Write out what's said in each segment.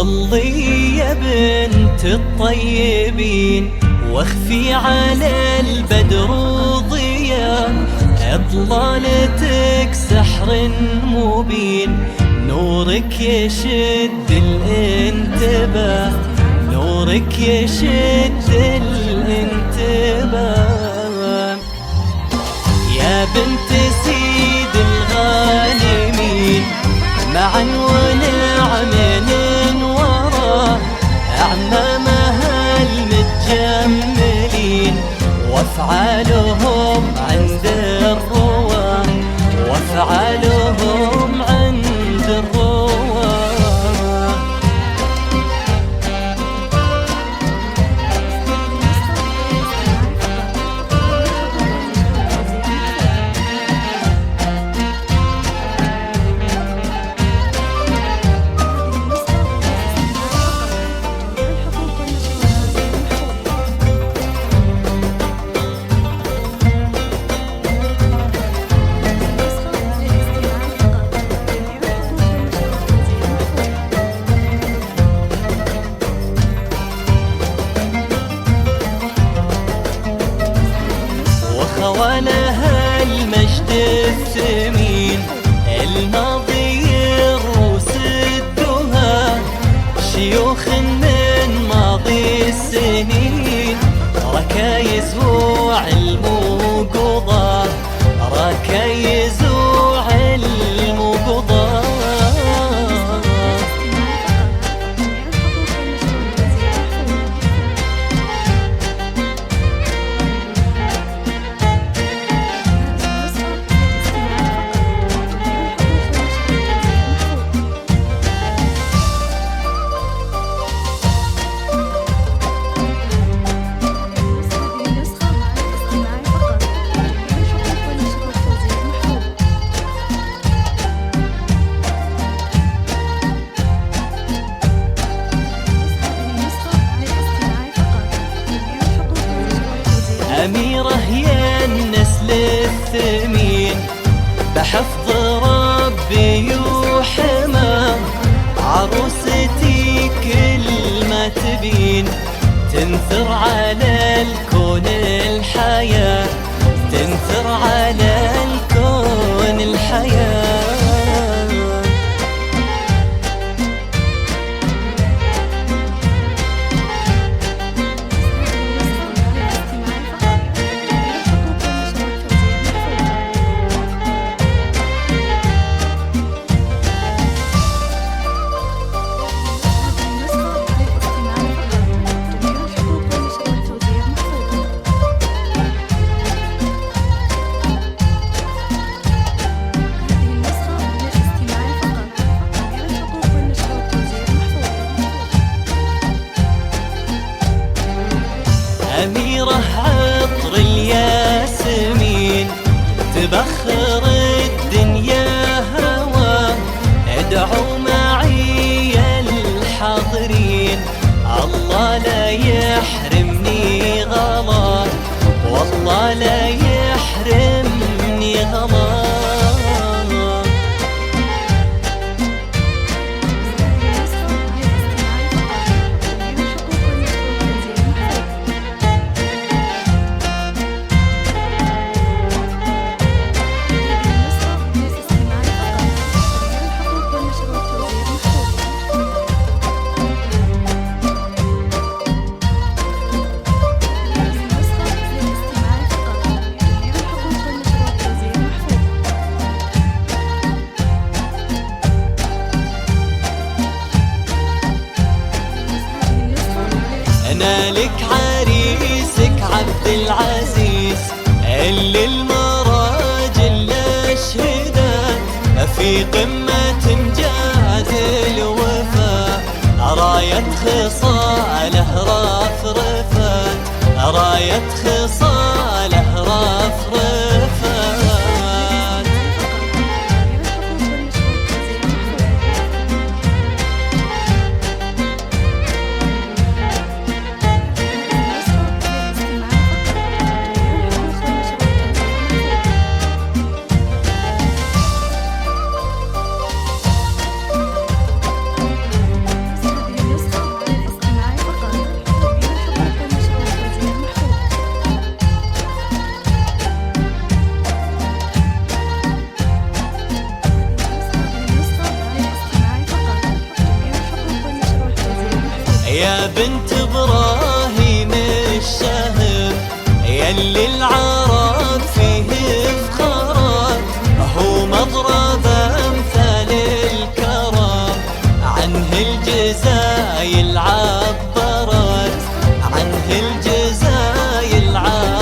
طلي يا بنت الطيبين واخفي على البدر ضياء، اطلالتك سحر مبين، نورك يشد الانتباه، نورك يشد الانتباه. يا بنت سيد الغانمين معا ونعم وراه، أعمامها المتجملين وافعالهم عند الرواه، وافعالهم عند الرواه. خوانها المجد الثمين، الماضي الروس الدهى، شيوخ من ماضي السنين، ركايز وعلم وقضاء، ركايز وعلم وقضاء. أميرة يا النسل الثمين بحفظ ربي وحماه، عروستي كل ما تبين تنثر على الكون الحياة، تنثر على الكون الحياة. أميرة عطر الياسمين تبخر الدنيا هوا، ادعوا معي يا الحاضرين الله لا يحرمني غلا، والله لا يحرمني غلا. أنا لك عريسك عبد العزيز اللي المراجل أشهدت في قمة إنجاز الوفاء، راية خصاله رفرفت، راية خصاله رفرفت. بنت إبراهيم الشهم، يلي العرب فيه إفخارات، هو مضرب أمثال الكرم، عنه الجزايل عبرت، عنه الجزايل عبرت.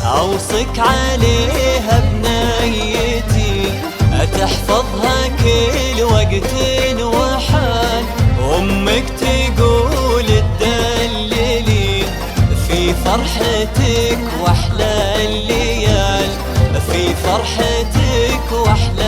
أوصك عليها بنيتي، تحفظها كل وقت وحال، أمك تقول تدللي في فرحتك وأحلى الليال، في فرحتك وأحلى